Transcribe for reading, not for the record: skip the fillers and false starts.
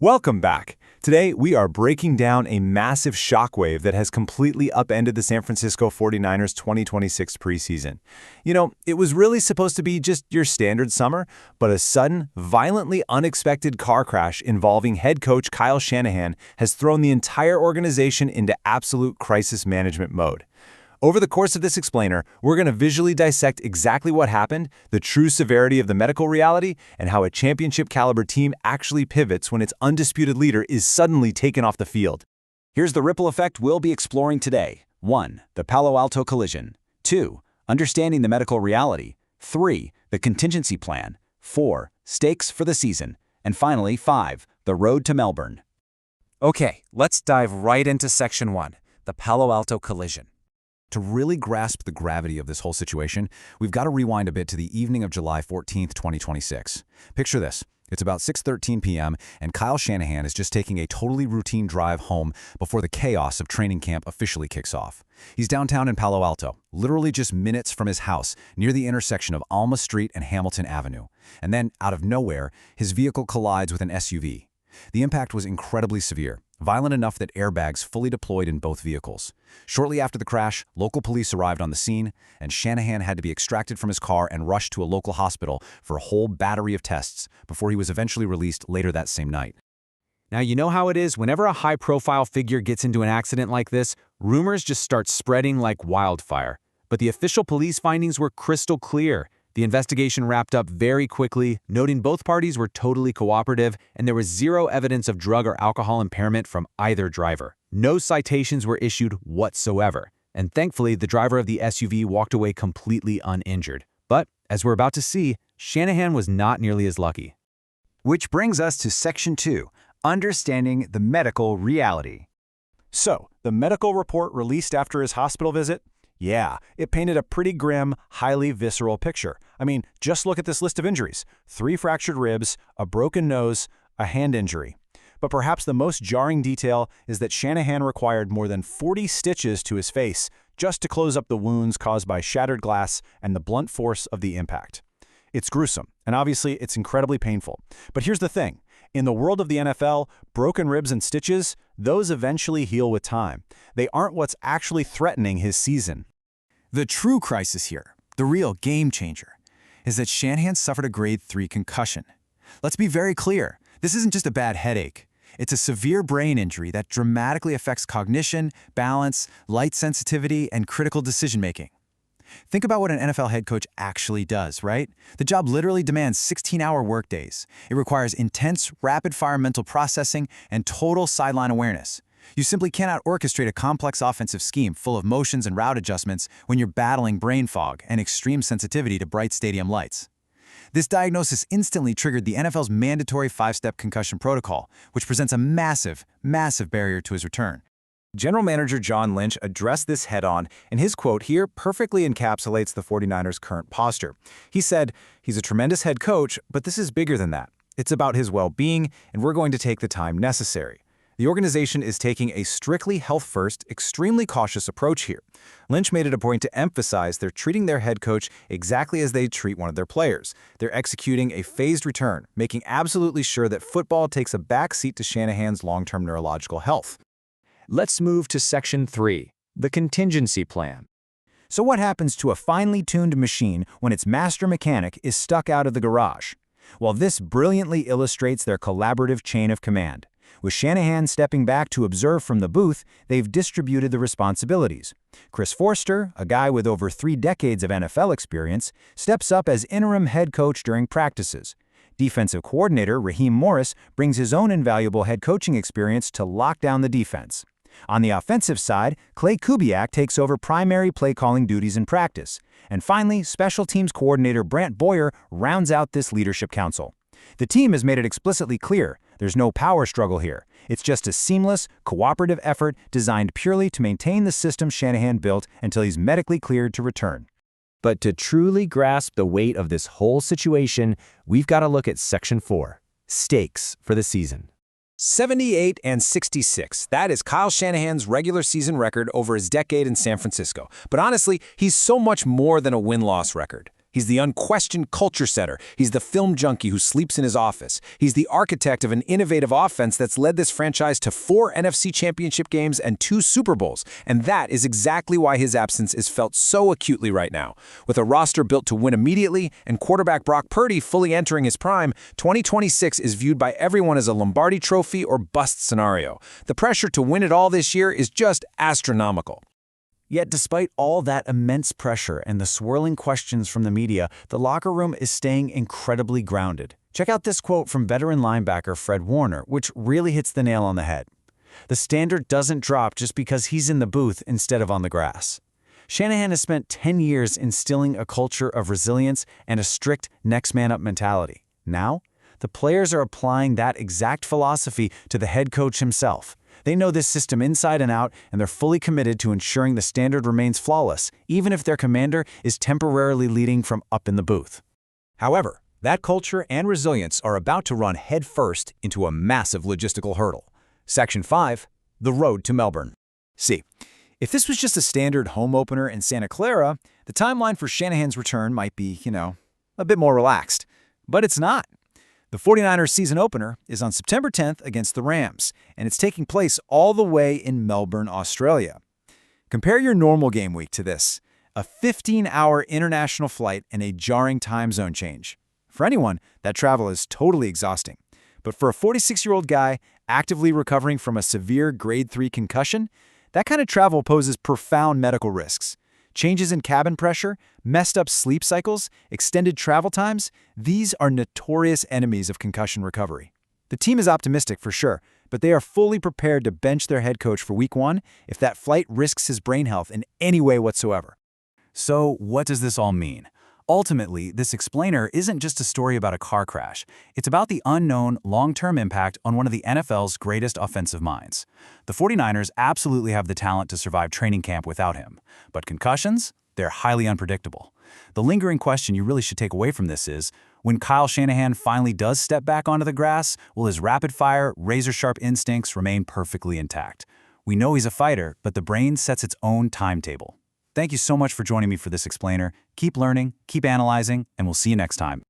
Welcome back. Today, we are breaking down a massive shockwave that has completely upended the San Francisco 49ers 2026 preseason. It was really supposed to be just your standard summer, but a sudden, violently unexpected car crash involving head coach Kyle Shanahan has thrown the entire organization into absolute crisis management mode. Over the course of this explainer, we're going to visually dissect exactly what happened, the true severity of the medical reality, and how a championship-caliber team actually pivots when its undisputed leader is suddenly taken off the field. Here's the ripple effect we'll be exploring today. 1. The Palo Alto collision. 2. Understanding the medical reality. 3. The contingency plan. 4. Stakes for the season. And finally, 5. The road to Melbourne. Okay, let's dive right into Section 1, the Palo Alto collision. To really grasp the gravity of this whole situation, we've got to rewind a bit to the evening of July 14th, 2026. Picture this. It's about 6:13 p.m., and Kyle Shanahan is just taking a totally routine drive home before the chaos of training camp officially kicks off. He's downtown in Palo Alto, literally just minutes from his house, near the intersection of Alma Street and Hamilton Avenue. And then, out of nowhere, his vehicle collides with an SUV. The impact was incredibly severe, violent enough that airbags fully deployed in both vehicles. Shortly after the crash, local police arrived on the scene, and Shanahan had to be extracted from his car and rushed to a local hospital for a whole battery of tests before he was eventually released later that same night. Now, you know how it is whenever a high-profile figure gets into an accident like this, rumors just start spreading like wildfire. But the official police findings were crystal clear. The investigation wrapped up very quickly, noting both parties were totally cooperative, and there was zero evidence of drug or alcohol impairment from either driver. No citations were issued whatsoever, and thankfully, the driver of the SUV walked away completely uninjured. But, as we're about to see, Shanahan was not nearly as lucky. Which brings us to Section 2, Understanding the Medical Reality. So, the medical report released after his hospital visit? Yeah, it painted a pretty grim, highly visceral picture. I mean, just look at this list of injuries. 3 fractured ribs, a broken nose, a hand injury. But perhaps the most jarring detail is that Shanahan required more than 40 stitches to his face just to close up the wounds caused by shattered glass and the blunt force of the impact. It's gruesome, and obviously it's incredibly painful. But here's the thing. In the world of the NFL, broken ribs and stitches, those eventually heal with time. They aren't what's actually threatening his season. The true crisis here, the real game changer, is that Shanahan suffered a grade 3 concussion. Let's be very clear, this isn't just a bad headache. It's a severe brain injury that dramatically affects cognition, balance, light sensitivity, and critical decision-making. Think about what an NFL head coach actually does, right? The job literally demands 16-hour workdays. It requires intense, rapid-fire mental processing and total sideline awareness. You simply cannot orchestrate a complex offensive scheme full of motions and route adjustments when you're battling brain fog and extreme sensitivity to bright stadium lights. This diagnosis instantly triggered the NFL's mandatory 5-step concussion protocol, which presents a massive, massive barrier to his return. General Manager John Lynch addressed this head-on, and his quote here perfectly encapsulates the 49ers' current posture. He said, "He's a tremendous head coach, but this is bigger than that. It's about his well-being, and we're going to take the time necessary." The organization is taking a strictly health-first, extremely cautious approach here. Lynch made it a point to emphasize they're treating their head coach exactly as they treat one of their players. They're executing a phased return, making absolutely sure that football takes a backseat to Shanahan's long-term neurological health. Let's move to Section 3, the contingency plan. So what happens to a finely tuned machine when its master mechanic is stuck out of the garage? Well, this brilliantly illustrates their collaborative chain of command. With Shanahan stepping back to observe from the booth, they've distributed the responsibilities. Chris Foerster, a guy with over 3 decades of NFL experience, steps up as interim head coach during practices. Defensive coordinator Raheem Morris brings his own invaluable head coaching experience to lock down the defense. On the offensive side, Clay Kubiak takes over primary play-calling duties in practice. And finally, special teams coordinator Brant Boyer rounds out this leadership council. The team has made it explicitly clear there's no power struggle here. It's just a seamless, cooperative effort designed purely to maintain the system Shanahan built until he's medically cleared to return. But to truly grasp the weight of this whole situation, we've got to look at Section 4, stakes for the season. 78-66. That is Kyle Shanahan's regular season record over his decade in San Francisco. But honestly, he's so much more than a win-loss record. He's the unquestioned culture setter. He's the film junkie who sleeps in his office. He's the architect of an innovative offense that's led this franchise to 4 NFC championship games and 2 Super Bowls. And that is exactly why his absence is felt so acutely right now. With a roster built to win immediately and quarterback Brock Purdy fully entering his prime, 2026 is viewed by everyone as a Lombardi Trophy or bust scenario. The pressure to win it all this year is just astronomical. Yet despite all that immense pressure and the swirling questions from the media, the locker room is staying incredibly grounded. Check out this quote from veteran linebacker Fred Warner, which really hits the nail on the head. The standard doesn't drop just because he's in the booth instead of on the grass. Shanahan has spent 10 years instilling a culture of resilience and a strict next-man-up mentality. Now, the players are applying that exact philosophy to the head coach himself. They know this system inside and out, and they're fully committed to ensuring the standard remains flawless, even if their commander is temporarily leading from up in the booth. However, that culture and resilience are about to run headfirst into a massive logistical hurdle. Section 5, the road to Melbourne. See, if this was just a standard home opener in Santa Clara, the timeline for Shanahan's return might be, a bit more relaxed. But it's not. The 49ers season opener is on September 10th against the Rams, and it's taking place all the way in Melbourne, Australia. Compare your normal game week to this, a 15-hour international flight and a jarring time zone change. For anyone, that travel is totally exhausting. But for a 46-year-old guy actively recovering from a severe grade 3 concussion, that kind of travel poses profound medical risks. Changes in cabin pressure, messed up sleep cycles, extended travel times, these are notorious enemies of concussion recovery. The team is optimistic for sure, but they are fully prepared to bench their head coach for week 1 if that flight risks his brain health in any way whatsoever. So what does this all mean? Ultimately, this explainer isn't just a story about a car crash. It's about the unknown, long-term impact on one of the NFL's greatest offensive minds. The 49ers absolutely have the talent to survive training camp without him. But concussions? They're highly unpredictable. The lingering question you really should take away from this is, when Kyle Shanahan finally does step back onto the grass, will his rapid-fire, razor-sharp instincts remain perfectly intact? We know he's a fighter, but the brain sets its own timetable. Thank you so much for joining me for this explainer. Keep learning, keep analyzing, and we'll see you next time.